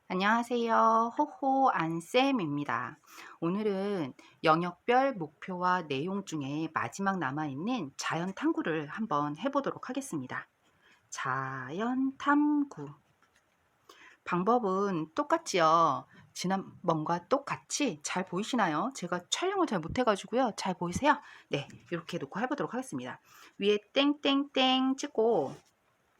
안녕하세요. 호호 안쌤입니다. 오늘은 영역별 목표와 내용 중에 마지막 남아있는 자연 탐구를 한번 해보도록 하겠습니다. 자연 탐구. 방법은 똑같지요. 지난번과 똑같이 잘 보이시나요? 제가 촬영을 잘 못해가지고요. 잘 보이세요? 네, 이렇게 놓고 해보도록 하겠습니다. 위에 땡땡땡 찍고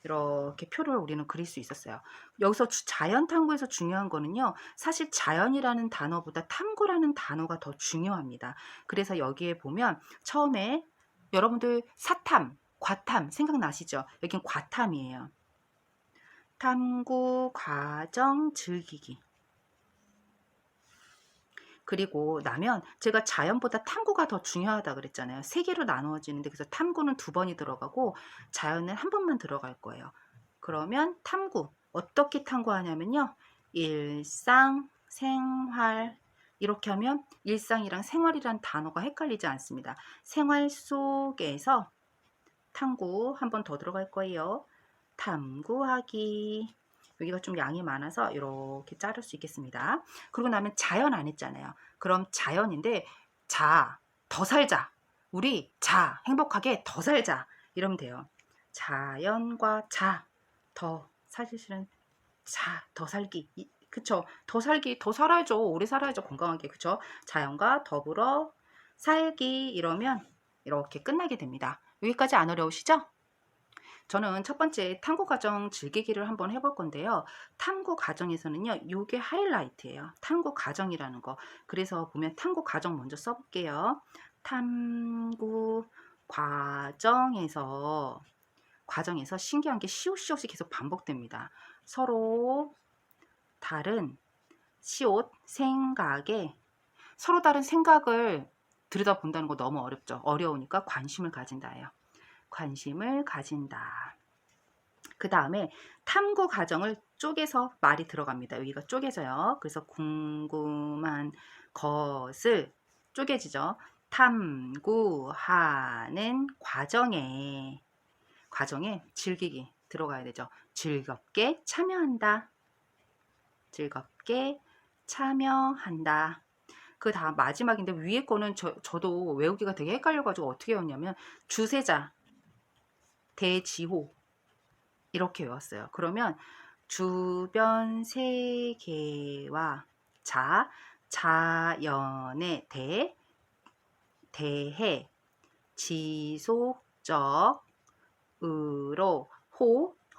이렇게 표를 우리는 그릴 수 있었어요. 여기서 자연 탐구에서 중요한 거는요. 사실 자연이라는 단어보다 탐구라는 단어가 더 중요합니다. 그래서 여기에 보면 처음에 여러분들 사탐, 과탐 생각나시죠? 여긴 과탐이에요. 탐구, 과정, 즐기기. 그리고 나면 제가 자연보다 탐구가 더 중요하다 그랬잖아요. 세 개로 나누어지는데 그래서 탐구는 2번이 들어가고 자연은 1번만 들어갈 거예요. 그러면 탐구 어떻게 탐구하냐면요. 일상, 생활 이렇게 하면 일상이랑 생활이란 단어가 헷갈리지 않습니다. 생활 속에서 탐구 한 번 더 들어갈 거예요. 탐구하기. 여기가 좀 양이 많아서 이렇게 자를 수 있겠습니다. 그러고 나면 자연 안 했잖아요. 그럼 자연인데 자, 더 살자. 우리 자, 행복하게 더 살자. 이러면 돼요. 자연과 자, 더 사실은 자, 더 살기. 그쵸? 더 살기, 더 살아야죠. 오래 살아야죠. 건강하게. 그쵸? 자연과 더불어 살기 이러면 이렇게 끝나게 됩니다. 여기까지 안 어려우시죠? 저는 첫 번째 탐구 과정 즐기기를 한번 해볼 건데요. 탐구 과정에서는요, 요게 하이라이트예요. 탐구 과정이라는 거. 그래서 보면 탐구 과정 먼저 써볼게요. 탐구 과정에서 신기한 게 시옷 계속 반복됩니다. 서로 다른 시옷 생각에 서로 다른 생각을 들여다본다는 거 너무 어렵죠. 어려우니까 관심을 가진다예요. 관심을 가진다. 그 다음에 탐구 과정을 쪼개서 말이 들어갑니다. 여기가 쪼개져요. 그래서 궁금한 것을 쪼개지죠. 탐구하는 과정에 즐기기 들어가야 되죠. 즐겁게 참여한다. 즐겁게 참여한다. 그 다음 마지막인데 위에 거는 저도 외우기가 되게 헷갈려가지고 어떻게 외웠냐면 주세자, 대지호 이렇게 외웠어요. 그러면 주변 세계와 자연에 대해 지속적으로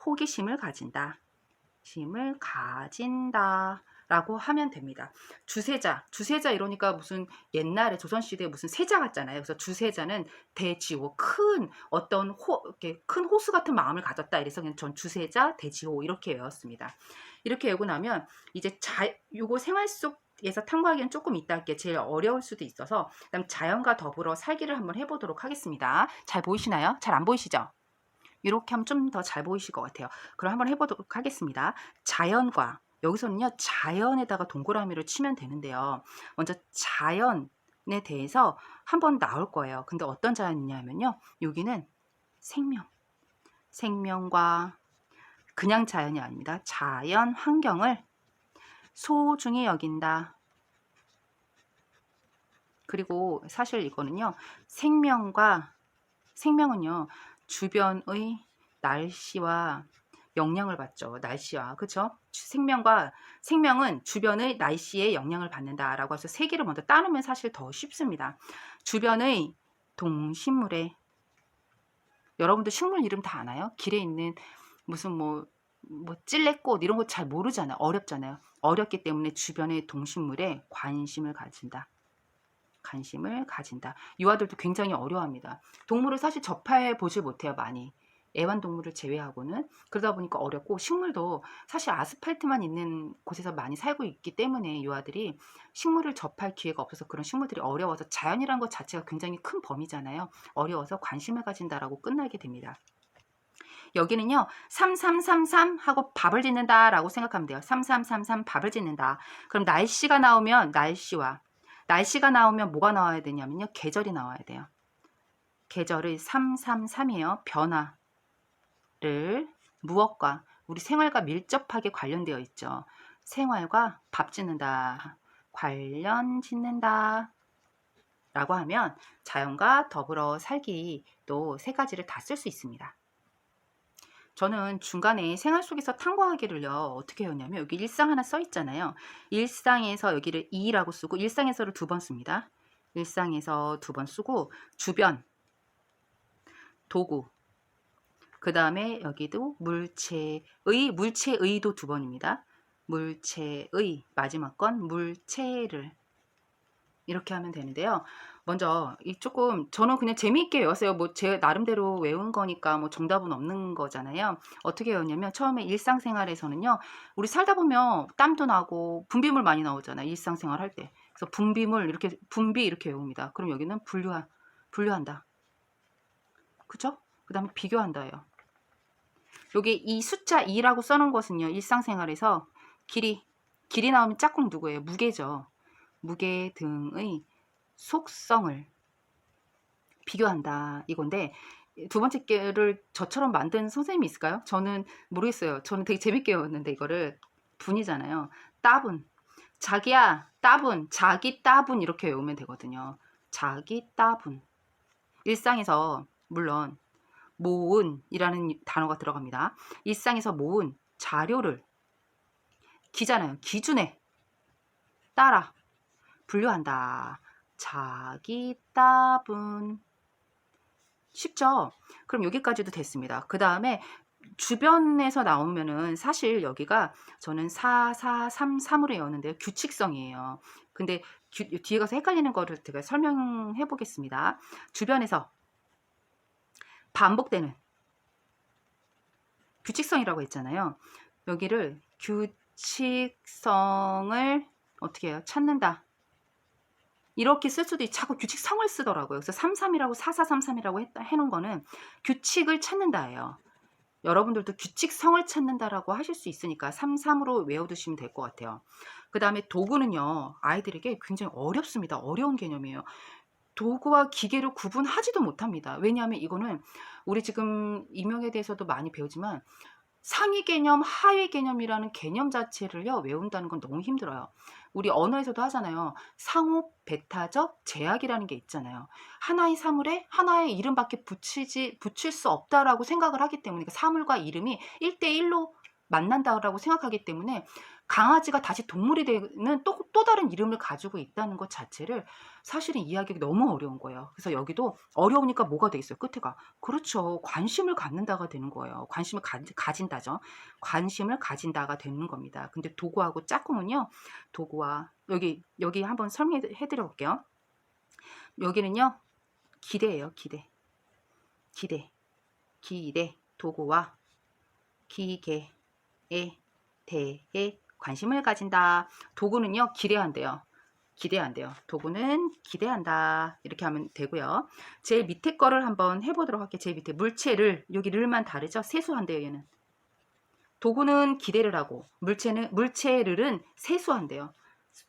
호기심을 가진다. 심을 가진다. 라고 하면 됩니다. 주세자 이러니까 무슨 옛날에 조선시대에 무슨 세자 같잖아요. 그래서 주세자는 대지호, 큰 어떤 이렇게 큰 호수 같은 마음을 가졌다. 이래서 그냥 전 주세자, 대지호 이렇게 외웠습니다. 이렇게 외우고 나면 이제 요거 생활 속에서 탐구하기는 조금 이따 할게 제일 어려울 수도 있어서 그다음 자연과 더불어 살기를 한번 해보도록 하겠습니다. 잘 보이시나요? 잘 안 보이시죠? 이렇게 하면 좀 더 잘 보이실 것 같아요. 그럼 한번 해보도록 하겠습니다. 자연과 여기서는요 자연에다가 동그라미를 치면 되는데요. 먼저 자연에 대해서 한번 나올 거예요. 근데 어떤 자연이냐면요. 여기는 생명과 그냥 자연이 아닙니다. 자연 환경을 소중히 여긴다. 그리고 사실 이거는요. 생명은요. 주변의 날씨와 영향을 받죠. 날씨와 그쵸? 생명은 주변의 날씨에 영향을 받는다라고 해서 세 개를 먼저 따르면 사실 더 쉽습니다. 주변의 동식물에 여러분들 식물 이름 다 아나요? 길에 있는 무슨 뭐 찔레꽃 이런 거 잘 모르잖아요. 어렵잖아요. 어렵기 때문에 주변의 동식물에 관심을 가진다. 유아들도 굉장히 어려워합니다. 동물을 사실 접해 보질 못해요. 많이. 애완동물을 제외하고는. 그러다 보니까 어렵고 식물도 사실 아스팔트만 있는 곳에서 많이 살고 있기 때문에 유아들이 식물을 접할 기회가 없어서 그런 식물들이 어려워서 자연이라는 것 자체가 굉장히 큰 범위잖아요. 어려워서 관심을 가진다라고 끝나게 됩니다. 여기는요. 3333 하고 밥을 짓는다 라고 생각하면 돼요. 3333 밥을 짓는다. 그럼 날씨가 나오면 뭐가 나와야 되냐면요. 계절이 나와야 돼요. 계절의 333이에요. 변화를 무엇과 우리 생활과 밀접하게 관련되어 있죠. 생활과 밥 짓는다, 관련 짓는다 라고 하면 자연과 더불어 살기 또 세 가지를 다 쓸 수 있습니다. 저는 중간에 생활 속에서 탐구하기를요 어떻게 해왔냐면 여기 일상 하나 써 있잖아요. 일상에서 여기를 이라고 쓰고 일상에서를 2번 씁니다. 일상에서 2번 쓰고 주변, 도구, 그 다음에 여기도 물체의도 2번입니다. 물체의, 마지막 건 물체를 이렇게 하면 되는데요. 먼저 이 조금 저는 그냥 재미있게 외웠어요. 뭐 제 나름대로 외운 거니까 뭐 정답은 없는 거잖아요. 어떻게 외웠냐면 처음에 일상생활에서는요. 우리 살다 보면 땀도 나고 분비물 많이 나오잖아요. 일상생활 할 때. 그래서 분비물 이렇게 분비 이렇게 외웁니다. 그럼 여기는 분류한다. 그죠? 그다음에 비교한다예요. 여기 이 숫자 2라고 써놓은 것은요. 일상생활에서 길이 나오면 짝꿍 누구예요? 무게죠. 무게 등의 속성을 비교한다 이건데 두 번째 게를 저처럼 만든 선생님이 있을까요? 저는 모르겠어요. 저는 되게 재밌게 외웠는데 이거를 분이잖아요. 따분, 자기야 따분, 자기 따분 이렇게 외우면 되거든요. 자기 따분. 일상에서 물론 모은이라는 단어가 들어갑니다. 일상에서 모은 자료를 기준에 따라 분류한다. 자기 따분. 쉽죠? 그럼 여기까지도 됐습니다. 그 다음에 주변에서 나오면은 사실 여기가 저는 4, 4, 3, 3으로 외웠는데요. 규칙성이에요. 근데 뒤에 가서 헷갈리는 거를 제가 설명해 보겠습니다. 주변에서 반복되는 규칙성이라고 했잖아요. 여기를 규칙성을 어떻게 해요? 찾는다. 이렇게 쓸 수도 있고 자꾸 규칙성을 쓰더라고요. 그래서 33이라고 4433이라고 해놓은 거는 규칙을 찾는다예요. 여러분들도 규칙성을 찾는다라고 하실 수 있으니까 33으로 외워두시면 될 것 같아요. 그 다음에 도구는요. 아이들에게 굉장히 어렵습니다. 어려운 개념이에요. 도구와 기계를 구분하지도 못합니다. 왜냐하면 이거는 우리 지금 임용에 대해서도 많이 배우지만 상위 개념, 하위 개념이라는 개념 자체를요 외운다는 건 너무 힘들어요. 우리 언어에서도 하잖아요. 상호 배타적 제약이라는 게 있잖아요. 하나의 사물에 하나의 이름밖에 붙일 수 없다라고 생각을 하기 때문에 그러니까 사물과 이름이 1대1로 만난다라고 생각하기 때문에 강아지가 다시 동물이 되는 또 다른 이름을 가지고 있다는 것 자체를 사실은 이해하기 너무 어려운 거예요. 그래서 여기도 어려우니까 뭐가 되겠어요? 끝에가. 그렇죠. 관심을 갖는다가 되는 거예요. 관심을 가진다죠. 관심을 가진다가 되는 겁니다. 근데 도구하고 짝꿍은요. 도구와 여기 한번 설명해 드려 볼게요. 여기는요. 기대예요. 기대. 도구와 기계에 대해 관심을 가진다. 도구는요. 기대한대요. 도구는 기대한다. 이렇게 하면 되고요. 제일 밑에 거를 한번 해보도록 할게요. 제일 밑에 물체를 여기 를만 다르죠. 세수한대요. 얘는. 도구는 기대를 하고 물체를은 세수한대요.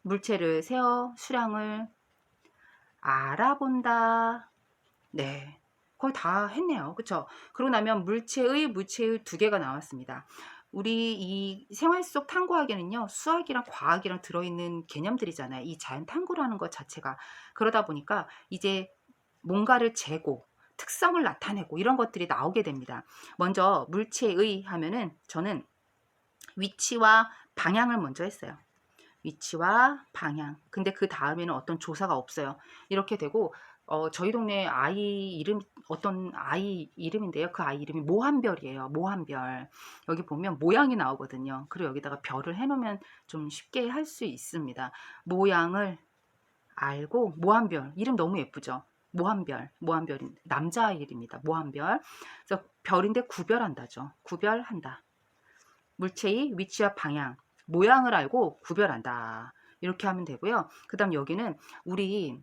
물체를 세어 수량을 알아본다. 네. 거의 다 했네요. 그쵸? 그러고 나면 물체의 2개가 나왔습니다. 우리 이 생활 속 탐구하기는요, 수학이랑 과학이랑 들어있는 개념들이잖아요. 이 자연 탐구라는 것 자체가. 그러다 보니까 이제 뭔가를 재고, 특성을 나타내고 이런 것들이 나오게 됩니다. 먼저 물체의 하면은 저는 위치와 방향을 먼저 했어요. 위치와 방향. 근데 그 다음에는 어떤 조사가 없어요. 이렇게 되고 저희 동네 어떤 아이 이름인데요. 그 아이 이름이 모한별이에요. 모한별. 여기 보면 모양이 나오거든요. 그리고 여기다가 별을 해놓으면 좀 쉽게 할 수 있습니다. 모양을 알고 모한별. 이름 너무 예쁘죠? 모한별. 남자 이름입니다. 모한별. 그래서 별인데 구별한다죠. 구별한다. 물체의 위치와 방향, 모양을 알고 구별한다. 이렇게 하면 되고요. 그 다음 여기는 우리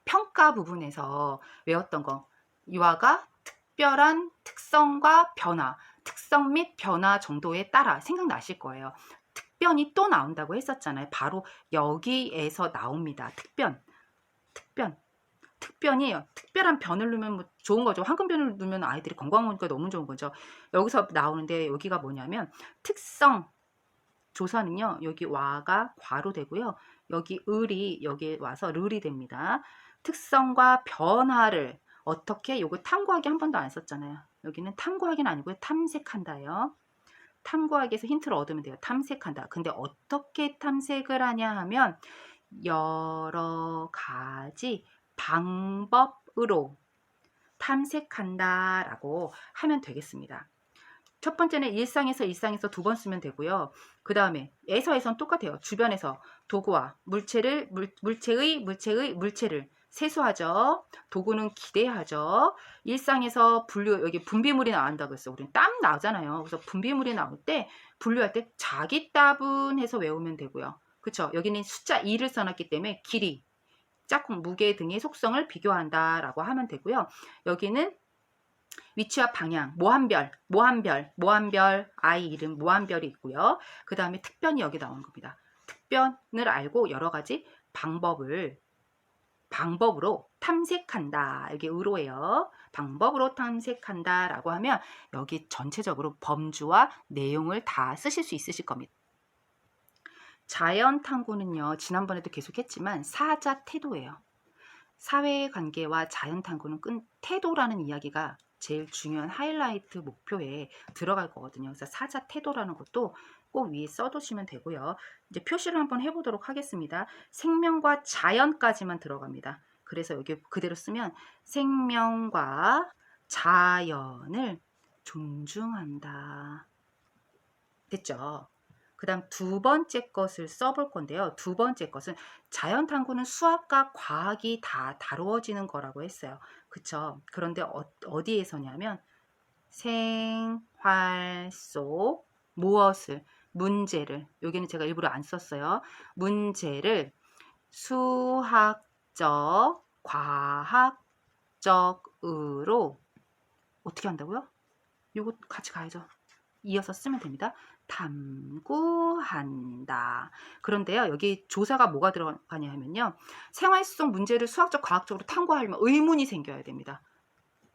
평가 부분에서 외웠던 거. 유아가 특별한 특성과 변화, 특성 및 변화 정도에 따라 생각나실 거예요. 특변이 또 나온다고 했었잖아요. 바로 여기에서 나옵니다. 특변이 특별한 변을 넣으면 뭐 좋은 거죠. 황금변을 넣으면 아이들이 건강하니까 너무 좋은 거죠. 여기서 나오는데 여기가 뭐냐면 특성, 조사는요. 여기 와가 과로 되고요. 여기 을이 여기에 와서 르이 됩니다. 특성과 변화를 어떻게 요거 탐구하기 한 번도 안 썼잖아요. 여기는 탐구하기는 아니고요. 탐색한다요. 탐구하기에서 힌트를 얻으면 돼요. 탐색한다. 근데 어떻게 탐색을 하냐 하면 여러 가지 방법으로 탐색한다라고 하면 되겠습니다. 첫 번째는 일상에서 두 번 쓰면 되고요. 그 다음에 에서에선 똑같아요. 주변에서 도구와 물체를 물체를 세수하죠. 도구는 기대하죠. 일상에서 분류, 여기 분비물이 나온다고 했어요. 우리는 땀 나잖아요. 그래서 분비물이 나올 때 분류할 때 자기 따분해서 외우면 되고요. 그쵸? 여기는 숫자 2를 써놨기 때문에 길이, 짝꿍, 무게 등의 속성을 비교한다라고 하면 되고요. 여기는 위치와 방향, 모한별, 아이 이름 모한별이 있고요. 그 다음에 특변이 여기 나오는 겁니다. 특변을 알고 여러 가지 방법으로 탐색한다. 여기 의로예요. 방법으로 탐색한다 라고 하면 여기 전체적으로 범주와 내용을 다 쓰실 수 있으실 겁니다. 자연탐구는요. 지난번에도 계속 했지만 사자 태도예요. 사회관계와 자연탐구는 태도라는 이야기가 제일 중요한 하이라이트 목표에 들어갈 거거든요. 그래서 사자 태도라는 것도 꼭 위에 써두시면 되고요. 이제 표시를 한번 해보도록 하겠습니다. 생명과 자연까지만 들어갑니다. 그래서 여기 그대로 쓰면 생명과 자연을 존중한다. 됐죠? 그 다음 두 번째 것을 써볼 건데요. 두 번째 것은 자연탐구는 수학과 과학이 다 다루어지는 거라고 했어요. 그쵸? 그런데 어디에서냐면 생활 속 무엇을, 문제를, 여기는 제가 일부러 안 썼어요. 문제를 수학적, 과학적으로 어떻게 한다고요? 요거 같이 가야죠. 이어서 쓰면 됩니다. 탐구한다. 그런데요, 여기 조사가 뭐가 들어가냐 하면요. 생활 속 문제를 수학적, 과학적으로 탐구하려면 의문이 생겨야 됩니다.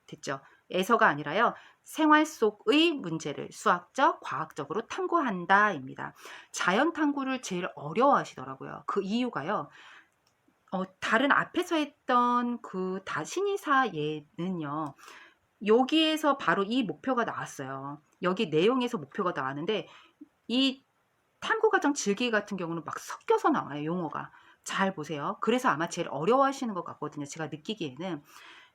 됐죠? 에서가 아니라요. 생활 속의 문제를 수학적, 과학적으로 탐구한다입니다. 자연 탐구를 제일 어려워하시더라고요. 그 이유가요. 다른 앞에서 했던 그 다신이사 예는요. 여기에서 바로 이 목표가 나왔어요. 여기 내용에서 목표가 나왔는데 이 탐구과정 즐기기 같은 경우는 막 섞여서 나와요. 용어가. 잘 보세요. 그래서 아마 제일 어려워하시는 것 같거든요. 제가 느끼기에는.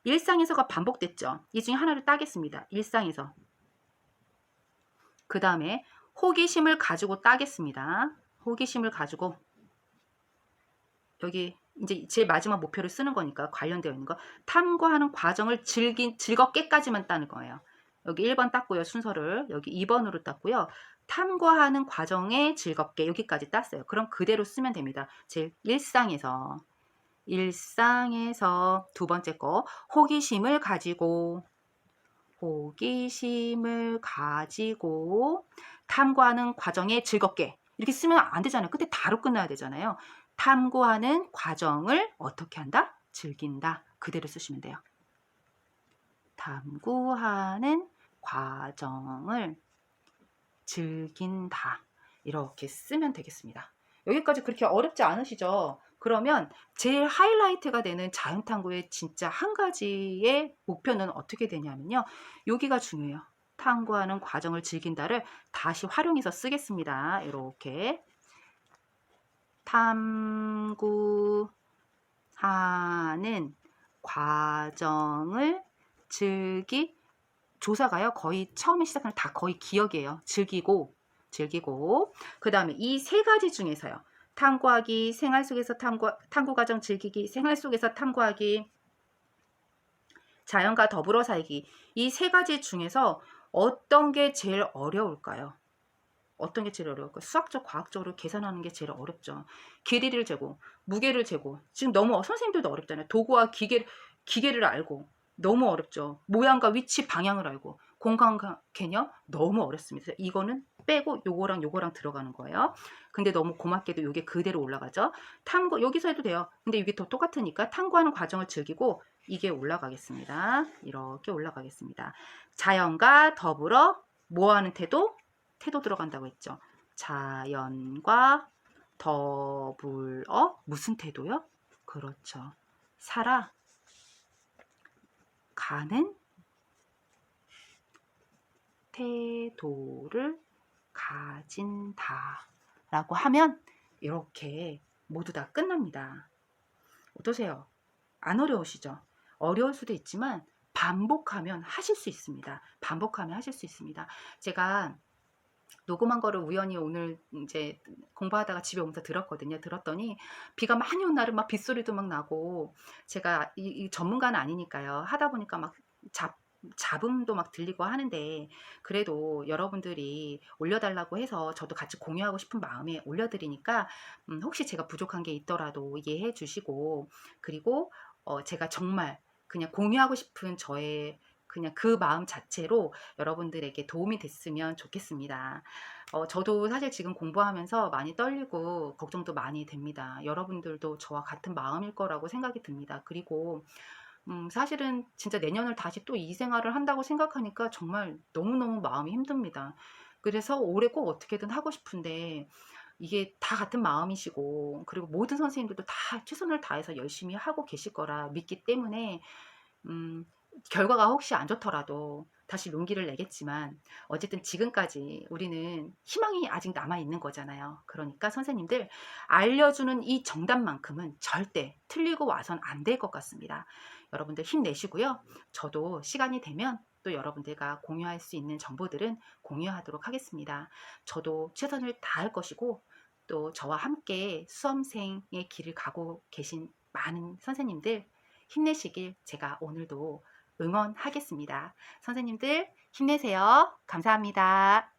일상에서가 반복됐죠. 이 중에 하나를 따겠습니다. 일상에서. 그 다음에 호기심을 가지고 따겠습니다. 호기심을 가지고 여기 이제 제일 마지막 목표를 쓰는 거니까 관련되어 있는 거 탐구하는 과정을 즐겁게까지만 따는 거예요. 여기 1번 땄고요. 순서를 여기 2번으로 땄고요. 탐구하는 과정에 즐겁게 여기까지 땄어요. 그럼 그대로 쓰면 됩니다. 제 일상에서 두 번째 거 호기심을 가지고 탐구하는 과정에 즐겁게 이렇게 쓰면 안 되잖아요. 끝에 다로 끝나야 되잖아요. 탐구하는 과정을 어떻게 한다? 즐긴다. 그대로 쓰시면 돼요. 탐구하는 과정을 즐긴다. 이렇게 쓰면 되겠습니다. 여기까지 그렇게 어렵지 않으시죠? 그러면 제일 하이라이트가 되는 자연탐구의 진짜 한 가지의 목표는 어떻게 되냐면요. 여기가 중요해요. 탐구하는 과정을 즐긴다를 다시 활용해서 쓰겠습니다. 이렇게 탐구하는 과정을 조사가요. 거의 처음에 시작하는 다 거의 기억이에요. 즐기고 그 다음에 이 세 가지 중에서요. 탐구하기, 생활 속에서 탐구 과정 즐기기, 생활 속에서 탐구하기, 자연과 더불어 살기. 이 세 가지 중에서 어떤 게 제일 어려울까요? 어떤 게 제일 어려울까요? 수학적, 과학적으로 계산하는 게 제일 어렵죠. 길이를 재고, 무게를 재고. 지금 너무 선생님들도 어렵잖아요. 도구와 기계를 알고 너무 어렵죠. 모양과 위치, 방향을 알고 공간 개념 너무 어렵습니다. 이거는 빼고 요거랑 들어가는 거예요. 근데 너무 고맙게도 요게 그대로 올라가죠. 탐구 여기서 해도 돼요. 근데 이게 더 똑같으니까 탐구하는 과정을 즐기고 이게 올라가겠습니다. 이렇게 올라가겠습니다. 자연과 더불어 뭐하는 태도 들어간다고 했죠. 자연과 더불어 무슨 태도요? 그렇죠. 살아가는 태도를 가진다 라고 하면 이렇게 모두 다 끝납니다. 어떠세요? 안 어려우시죠? 어려울 수도 있지만 반복하면 하실 수 있습니다. 반복하면 하실 수 있습니다. 제가 녹음한 거를 우연히 오늘 이제 공부하다가 집에 오면서 들었거든요. 들었더니 비가 많이 온 날은 막 빗소리도 막 나고, 제가 이 전문가는 아니니까요. 하다 보니까 막 잡음도 막 들리고 하는데, 그래도 여러분들이 올려달라고 해서 저도 같이 공유하고 싶은 마음에 올려드리니까 혹시 제가 부족한 게 있더라도 이해해 주시고, 그리고 제가 정말 그냥 공유하고 싶은 저의 그냥 그 마음 자체로 여러분들에게 도움이 됐으면 좋겠습니다. 저도 사실 지금 공부하면서 많이 떨리고 걱정도 많이 됩니다. 여러분들도 저와 같은 마음일 거라고 생각이 듭니다. 그리고 사실은 진짜 내년을 다시 또 이 생활을 한다고 생각하니까 정말 너무너무 마음이 힘듭니다. 그래서 올해 꼭 어떻게든 하고 싶은데, 이게 다 같은 마음이시고, 그리고 모든 선생님들도 다 최선을 다해서 열심히 하고 계실 거라 믿기 때문에, 음, 결과가 혹시 안 좋더라도 다시 용기를 내겠지만, 어쨌든 지금까지 우리는 희망이 아직 남아 있는 거잖아요. 그러니까 선생님들, 알려주는 이 정답만큼은 절대 틀리고 와선 안 될 것 같습니다. 여러분들 힘내시고요. 저도 시간이 되면 또 여러분들과 공유할 수 있는 정보들은 공유하도록 하겠습니다. 저도 최선을 다할 것이고, 또 저와 함께 수험생의 길을 가고 계신 많은 선생님들 힘내시길 제가 오늘도 응원하겠습니다. 선생님들 힘내세요. 감사합니다.